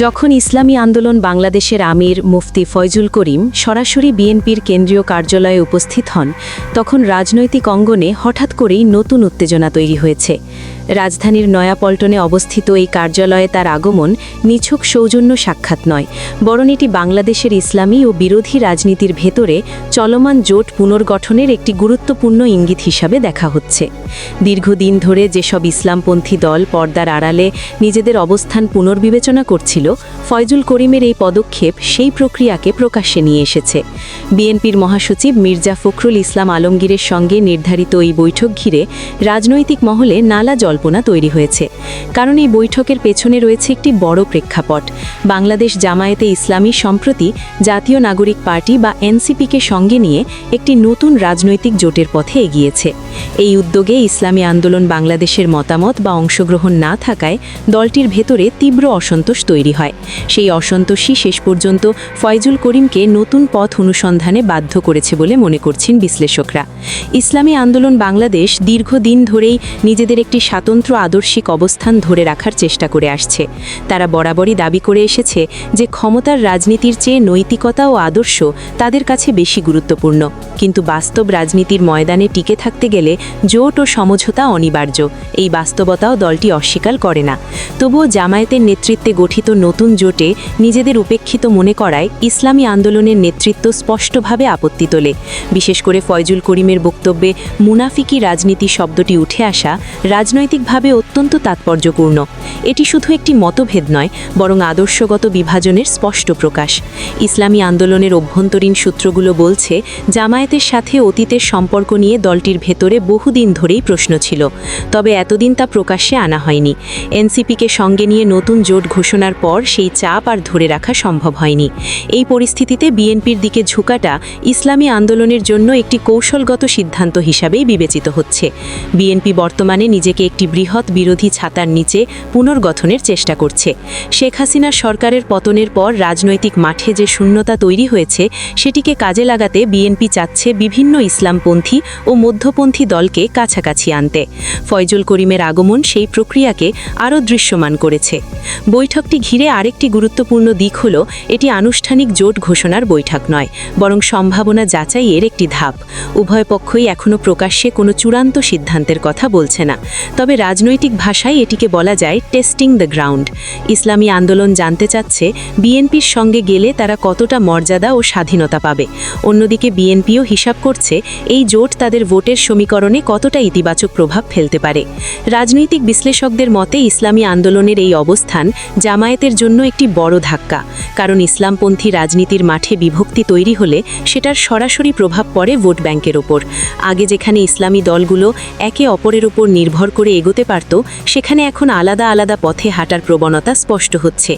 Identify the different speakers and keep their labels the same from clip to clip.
Speaker 1: যখন ইসলামী আন্দোলন বাংলাদেশের আমির মুফতি ফয়জুল করিম সরাসরি বিএনপির কেন্দ্রীয় কার্যালয়ে উপস্থিত হন, তখন রাজনৈতিক অঙ্গনে হঠাৎ করেই নতুন উত্তেজনা তৈরি হয়েছে। রাজধানীর নয়াপল্টনে অবস্থিত এই কার্যালয়ে তার আগমন নিছক সৌজন্য সাক্ষাৎ নয়, বরং এটি বাংলাদেশের ইসলামী ও বিরোধী রাজনীতির ভেতরে চলমান জোট পুনর্গঠনের একটি গুরুত্বপূর্ণ ইঙ্গিত হিসাবে দেখা হচ্ছে। দীর্ঘদিন ধরে যেসব ইসলামপন্থী দল পর্দার আড়ালে নিজেদের অবস্থান পুনর্বিবেচনা করছিল, ফয়জুল করিমের এই পদক্ষেপ সেই প্রক্রিয়াকে প্রকাশ্যে নিয়ে এসেছে। বিএনপির মহাসচিব মির্জা ফখরুল ইসলাম আলমগীরের সঙ্গে নির্ধারিত এই বৈঠক ঘিরে রাজনৈতিক মহলে নানা জল্পনা তৈরি হয়েছে। কারণ এই বৈঠকের পেছনে রয়েছে একটি বড় প্রেক্ষাপট। বাংলাদেশ জামায়াতে ইসলামী সম্প্রতি জাতীয় নাগরিক পার্টি বা এনসিপিকে সঙ্গে নিয়ে একটি নতুন রাজনৈতিক জোটের পথে এগিয়েছে। এই উদ্যোগে ইসলামী আন্দোলন বাংলাদেশের মতামত বা অংশগ্রহণ না থাকায় দলটির ভেতরে তীব্র অসন্তোষ তৈরি হয়। সেই অসন্তোষই শেষ পর্যন্ত ফয়জুল করিমকে নতুন পথ অনুসন্ধানে বাধ্য করেছে বলে মনে করছেন বিশ্লেষকরা। ইসলামী আন্দোলন বাংলাদেশ দীর্ঘদিন ধরেই নিজেদের একটি স্বাতন্ত্র্য আদর্শিক অবস্থান ধরে রাখার চেষ্টা করে আসছে। তারা বরাবরই দাবি করে এসেছে যে ক্ষমতার রাজনীতির চেয়ে নৈতিকতা ও আদর্শ তাদের কাছে বেশি গুরুত্বপূর্ণ। কিন্তু বাস্তব রাজনীতির ময়দানে টিকে থাকতে গেলে জোট ও সমঝোতা অনিবার্য। এই বাস্তবতাও দলটি অস্বীকার করে না। তবুও জামায়াতের নেতৃত্বে গঠিত নতুন জোটে নিজেদের উপেক্ষিত মনে করায় ইসলামী আন্দোলনের নেতৃত্ব স্পষ্টভাবে আপত্তি তোলে। বিশেষ করে ফয়জুল করিমের বক্তব্যে মুনাফিকি রাজনীতি শব্দটি উঠে আসা রাজনৈতিকভাবে অত্যন্ত তাৎপর্যপূর্ণ। এটি শুধু একটি মতভেদ নয়, বরং আদর্শগত বিভাজনের স্পষ্ট প্রকাশ। ইসলামী আন্দোলনের অভ্যন্তরীণ সূত্রগুলো বলছে, জামায়াতের সাথে অতীতের সম্পর্ক নিয়ে দলটির ভেতরে বহুদিন ধরেই প্রশ্ন ছিল, তবে এতদিন তা প্রকাশ্যে আনা হয়নি। এনসিপিকে সঙ্গে নিয়ে নতুন জোট ঘোষণার পর সেই চাপ আর ধরে রাখা সম্ভব হয়নি। এই পরিস্থিতিতে বিএনপির দিকে ঝুঁকাটা ইসলামী আন্দোলনের জন্য একটি কৌশলগত সিদ্ধান্ত হিসাবেই বিবেচিত হচ্ছে। বিএনপি বর্তমানে নিজেকে একটি বৃহৎ বিরোধী ছাতার নিচে পুনর্গঠনের চেষ্টা করছে। শেখ হাসিনার সরকারের পতনের পর রাজনৈতিক মাঠে যে শূন্যতা তৈরি হয়েছে, সেটিকে কাজে লাগাতে বিএনপি চাচ্ছে বিভিন্ন ইসলামপন্থী ও মধ্যপন্থী দলকে কাছাকাছি আনতে। ফয়জুল করিমের আগমন সেই প্রক্রিয়াকে আরও দৃশ্যমান করেছে। বৈঠকটি ঘিরে আরেকটি গুরুত্বপূর্ণ দিক হল, এটি আনুষ্ঠানিক জোট ঘোষণার বৈঠক নয়, বরং সম্ভাবনা যাচাইয়ের একটি ধাপ। উভয় পক্ষই এখনও প্রকাশ্যে কোনো চূড়ান্ত সিদ্ধান্তের কথা বলছে না, তবে রাজনৈতিক ভাষায় এটিকে বলা যায় টেস্টিং দ্য গ্রাউন্ড। ইসলামী আন্দোলন জানতে চাচ্ছে বিএনপির সঙ্গে গেলে তারা কতটা মর্যাদা ও স্বাধীনতা পাবে। অন্যদিকে বিএনপিও হিসাব করছে এই জোট তাদের ভোটের সমীকরণে কতটা ইতিবাচক প্রভাব ফেলতে পারে। রাজনৈতিক বিশ্লেষকদের মতে ইসলামী আন্দোলনের এই অবস্থান জামায়াতের জন্য একটি বড় ধাক্কা, কারণ ইসলামপন্থী রাজনীতির মাঠে বিভক্তি তৈরি হলে সেটার সরাসরি প্রভাব পড়ে ভোট ব্যাংকের ওপর। আগে যেখানে ইসলামী দলগুলো একে অপরের উপর নির্ভর করে এগোতে পারত, সেখানে এখন আলাদা আলাদা পথে হাঁটার প্রবণতা স্পষ্ট হচ্ছে।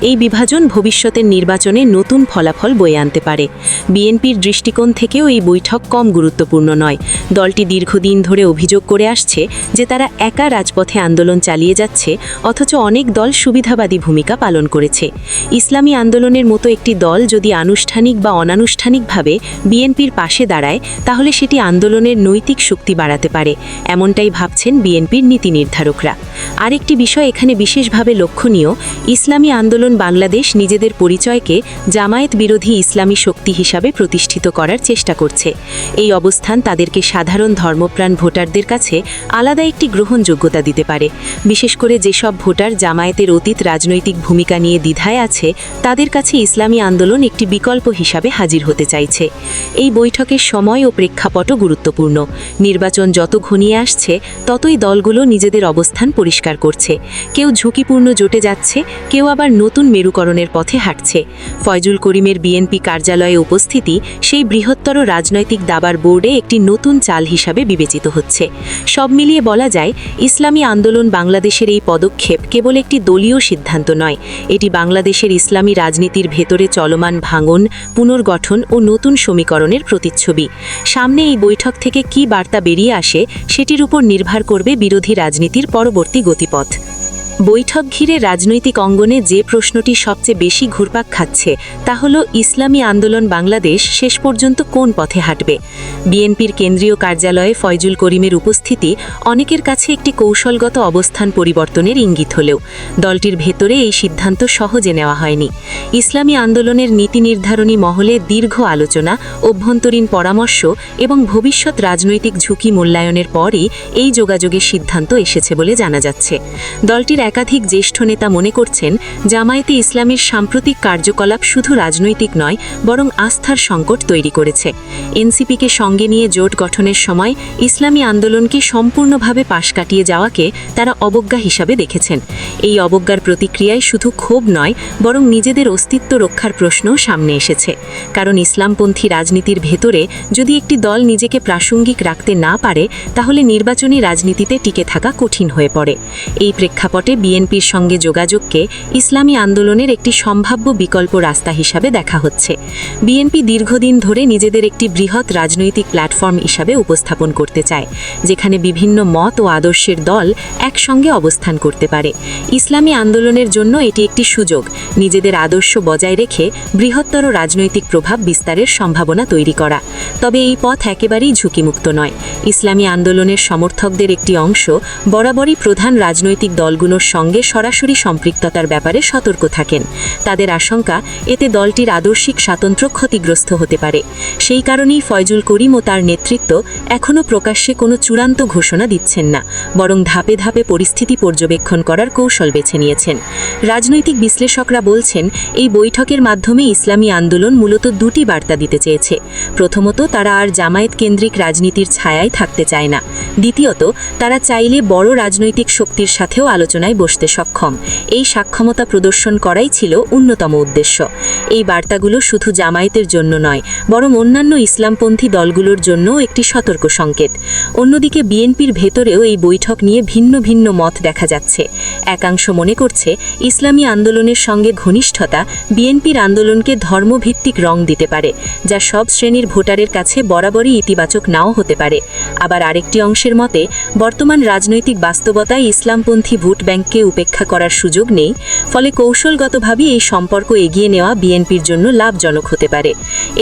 Speaker 1: এই বিভাজন ভবিষ্যতের নির্বাচনে নতুন ফলাফল বয়ে আনতে পারে। বিএনপির দৃষ্টিকোণ থেকেও এই বৈঠক কম গুরুত্বপূর্ণ নয়। দলটি দীর্ঘদিন ধরে অভিযোগ করে আসছে যে তারা একা রাজপথে আন্দোলন চালিয়ে যাচ্ছে, অথচ অনেক দল সুবিধাবাদী ভূমিকা পালন করেছে। ইসলামী আন্দোলনের মতো একটি দল যদি আনুষ্ঠানিক বা অনানুষ্ঠানিকভাবে বিএনপির পাশে দাঁড়ায়, তাহলে সেটি আন্দোলনের নৈতিক শক্তি বাড়াতে পারে, এমনটাই ভাবছেন বিএনপির নীতি নির্ধারকরা। আরেকটি বিষয় এখানে বিশেষভাবে লক্ষণীয়, ইসলামী আন্দোলন বাংলাদেশ নিজেদের পরিচয়কে জামায়াত বিরোধী ইসলামী শক্তি হিসাবে প্রতিষ্ঠিত করার চেষ্টা করছে। এই অবস্থান তাদেরকে সাধারণ ধর্মপ্রাণ ভোটারদের কাছে আলাদা একটি গ্রহণযোগ্যতা দিতে পারে। বিশেষ করে যেসব ভোটার জামায়াতের অতীত রাজনৈতিক ভূমিকা নিয়ে দ্বিধায় আছে, তাদের কাছে ইসলামী আন্দোলন একটি বিকল্প হিসাবে হাজির হতে চাইছে। এই বৈঠকের সময় ও প্রেক্ষাপটও গুরুত্বপূর্ণ। নির্বাচন যত ঘনিয়ে আসছে, ততই দলগুলো নিজেদের অবস্থান পরিষ্কার করছে। কেউ ঝুঁকিপূর্ণ জোটে যাচ্ছে, কেউ আবার নতুন মেরুকরণের পথে হাঁটছে। ফয়জুল করিমের বিএনপি কার্যালয়ে উপস্থিতি সেই বৃহত্তর রাজনৈতিক দাবার বোর্ডে একটি নতুন চাল হিসাবে বিবেচিত হচ্ছে। সব মিলিয়ে বলা যায়, ইসলামী আন্দোলন বাংলাদেশের এই পদক্ষেপ কেবল একটি দলীয় সিদ্ধান্ত নয়, এটি বাংলাদেশের ইসলামী রাজনীতির ভেতরে চলমান ভাঙন, পুনর্গঠন ও নতুন সমীকরণের প্রতিচ্ছবি। সামনে এই বৈঠক থেকে কী বার্তা বেরিয়ে আসে, সেটির উপর নির্ভর করবে বিরোধী রাজনীতির পরবর্তী গতিপথ। বৈঠক ঘিরে রাজনৈতিক অঙ্গনে যে প্রশ্নটি সবচেয়ে বেশি ঘুরপাক খাচ্ছে তা হল ইসলামী আন্দোলন বাংলাদেশ শেষ পর্যন্ত কোন পথে হাঁটবে। বিএনপির কেন্দ্রীয় কার্যালয়ে ফয়জুল করিমের উপস্থিতি অনেকের কাছে একটি কৌশলগত অবস্থান পরিবর্তনের ইঙ্গিত হলেও দলটির ভেতরে এই সিদ্ধান্ত সহজে নেওয়া হয়নি। ইসলামী আন্দোলনের নীতি নির্ধারণী মহলে দীর্ঘ আলোচনা, অভ্যন্তরীণ পরামর্শ এবং ভবিষ্যৎ রাজনৈতিক ঝুঁকি মূল্যায়নের পরই এই যোগাযোগের সিদ্ধান্ত এসেছে বলে জানা যাচ্ছে। দলটির একাধিক জ্যেষ্ঠ নেতা মনে করছেন, জামায়াতে ইসলামীর সাম্প্রতিক কার্যকলাপ শুধু রাজনৈতিক নয়, বরং আস্থার সংকট তৈরি করেছে। এনসিপিকে সঙ্গে নিয়ে জোট গঠনের সময় ইসলামী আন্দোলনকে সম্পূর্ণভাবে পাশ কাটিয়ে যাওয়াকে তারা অবজ্ঞা হিসাবে দেখেছেন। এই অবজ্ঞার প্রতিক্রিয়ায় শুধু ক্ষোভ নয়, বরং নিজেদের অস্তিত্ব রক্ষার প্রশ্নও সামনে এসেছে। কারণ ইসলামপন্থী রাজনীতির ভেতরে যদি একটি দল নিজেকে প্রাসঙ্গিক রাখতে না পারে, তাহলে নির্বাচনী রাজনীতিতে টিকে থাকা কঠিন হয়ে পড়ে। এই প্রেক্ষাপটে বিএনপির সঙ্গে যোগাযোগকে ইসলামী আন্দোলনের একটি সম্ভাব্য বিকল্প রাস্তা হিসাবে দেখা হচ্ছে। বিএনপি দীর্ঘদিন ধরে নিজেদের একটি বৃহৎ রাজনৈতিক প্ল্যাটফর্ম হিসাবে উপস্থাপন করতে চায়, যেখানে বিভিন্ন মত ও আদর্শের দল একসঙ্গে অবস্থান করতে পারে। ইসলামী আন্দোলনের জন্য এটি একটি সুযোগ নিজেদের আদর্শ বজায় রেখে বৃহত্তর রাজনৈতিক প্রভাব বিস্তারের সম্ভাবনা তৈরি করা। তবে এই পথ একেবারেই ঝুঁকিমুক্ত নয়। ইসলামী আন্দোলনের সমর্থকদের একটি অংশ বরাবরই প্রধান রাজনৈতিক দলগুলোর সঙ্গে সরাসরি সম্পৃক্ততার ব্যাপারে সতর্ক থাকেন। তাদের আশঙ্কা, এতে দলটির আদর্শিক স্বাতন্ত্র্য ক্ষতিগ্রস্ত হতে পারে। সেই কারণেই ফয়জুল করিম ও তার নেতৃত্ব এখনও প্রকাশ্যে কোনো চূড়ান্ত ঘোষণা দিচ্ছেন না, বরং ধাপে ধাপে পরিস্থিতি পর্যবেক্ষণ করার কৌশল বেছে নিয়েছেন। রাজনৈতিক বিশ্লেষকরা বলছেন, এই বৈঠকের মাধ্যমে ইসলামী আন্দোলন মূলত দুটি বার্তা দিতে চেয়েছে। প্রথমত, তারা আর জামায়াত কেন্দ্রিক রাজনীতির ছায়ায় থাকতে চায় না। দ্বিতীয়ত, তারা চাইলে বড় রাজনৈতিক শক্তির সাথেও আলোচনায় বসতে সক্ষম। এই সক্ষমতা প্রদর্শন করাই ছিল অন্যতম উদ্দেশ্য। এই বার্তাগুলো শুধু জামায়াতের জন্য নয়, বরং অন্যান্য ইসলামপন্থী দলগুলোর জন্যও একটি সতর্ক সংকেত। অন্যদিকে বিএনপির ভেতরেও এই বৈঠক নিয়ে ভিন্ন ভিন্ন মত দেখা যাচ্ছে। একাংশ মনে করছে, ইসলামী আন্দোলনের সঙ্গে ঘনিষ্ঠতা বিএনপির আন্দোলনকে ধর্মভিত্তিক রং দিতে পারে, যা সব শ্রেণীর ভোটারের কাছে বরাবরই ইতিবাচক নাও হতে পারে। আবার আরেকটি অংশের মতে, বর্তমান রাজনৈতিক বাস্তবতায় ইসলামপন্থী ভোট ব্যাংককে উপেক্ষা করার সুযোগ নেই, ফলে কৌশলগতভাবে এই সম্পর্ক এগিয়ে নেওয়া বিএনপির জন্য লাভজনক হতে পারে।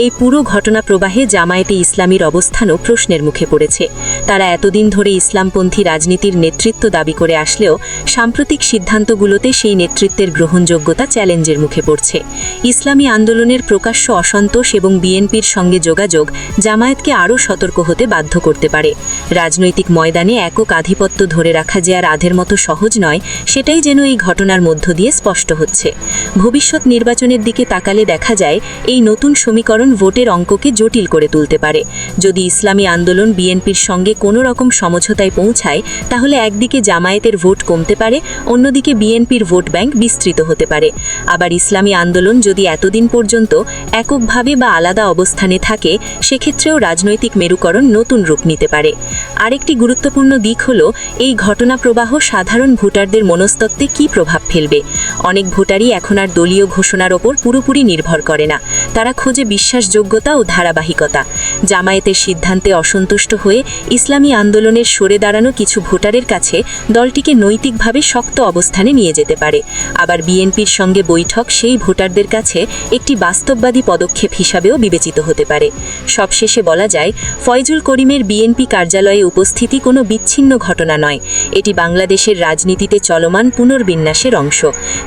Speaker 1: এই পুরো ঘটনা প্রবাহে জামায়াতে ইসলামীর অবস্থানও প্রশ্নের মুখে পড়েছে। তারা এতদিন ধরে ইসলামপন্থী রাজনীতির নেতৃত্ব দাবি করে আসলেও সাম্প্রতিক সিদ্ধান্তগুলোতে সেই নেতৃত্বের গ্রহণযোগ্যতা চ্যালেঞ্জের মুখে পড়ছে। ইসলামী আন্দোলনের প্রকাশ্য অসন্তোষ এবং বিএনপির সঙ্গে যোগাযোগ জামায়াতকে আরও সতর্ক হতে বাধ্য করতে পারে। রাজনৈতিক ময়দানে একক আধিপত্য ধরে রাখা যে আর আধের মতো সহজ নয়, সেটাই যেন এই ঘটনার মধ্য দিয়ে স্পষ্ট হচ্ছে। ভবিষ্যৎ নির্বাচনের দিকে তাকালে দেখা যায়, এই নতুন সমীকরণ ভোটের অঙ্ককে জটিল করে তুলতে পারে। যদি ইসলামী আন্দোলন বিএনপির সঙ্গে কোনো রকম সমঝোতায় পৌঁছায়, তাহলে একদিকে জামায়াতের ভোট কমতে পারে, অন্যদিকে বিএনপির ভোট ব্যাংক বিস্তৃত হতে পারে। আবার ইসলামী আন্দোলন যদি এতদিন পর্যন্ত এককভাবে বা আলাদা অবস্থানে থাকে, সেক্ষেত্রেও রাজনৈতিক মেরুকরণ নতুন রূপ নিতে পারে। আরেকটি গুরুত্বপূর্ণ দিক হল, এই ঘটনা প্রবাহ সাধারণ ভোটারদের মনস্তত্ত্বে কী প্রভাব ফেলবে। অনেক ভোটারই এখন আর দলীয় ঘোষণার ওপর পুরোপুরি নির্ভর করে না, তারা খোঁজে বিশ্বাসযোগ্যতা ও ধারাবাহিকতা। জামায়াতের সিদ্ধান্তে অসন্তুষ্ট হয়ে ইসলামী আন্দোলনের সরে দাঁড়ানো কিছু ভোটারের কাছে দলটিকে নৈতিকভাবে শক্ত অবস্থানে নিয়ে যেতে পারে। আবার বিএনপির সঙ্গে বৈঠক সেই ভোটারদের কাছে একটি বাস্তববাদী পদক্ষেপ হিসাবেও বিবেচিত হতে পারে। সবশেষে বলা যায়, ফয়জুল করিমের বিএনপি কার্যালয়ে উপস্থিতি কোনো বিচ্ছিন্ন ঘটনা নয়, এটি বাংলাদেশের রাজনীতিতে চলমান পুনর্বিন্যাসের অংশ,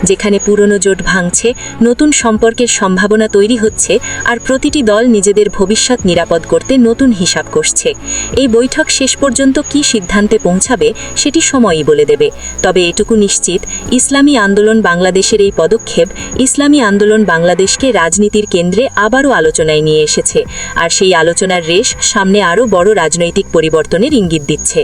Speaker 1: যেখানে পুরনো জোট ভাঙছে, নতুন সম্পর্কের সম্ভাবনা তৈরি হচ্ছে, আর প্রতিটি দল নিজেদের ভবিষ্যৎ নিরাপদ করতে নতুন হিসাব কষছে। এই বৈঠক শেষ পর্যন্ত কী সিদ্ধান্তে পৌঁছাবে সেটি সময়ই বলে দেবে। তবে এটুকু নিশ্চিত, ইসলামী আন্দোলন বাংলাদেশের এই পদক্ষেপ ইসলামী আন্দোলন বাংলাদেশকে রাজনীতির কেন্দ্রে আবারও আলোচনায় নিয়ে এসেছে, আর সেই আলোচনার রেশ সামনে আরও বড় রাজনৈতিক পরিবর্তনের ইঙ্গিত দিচ্ছে।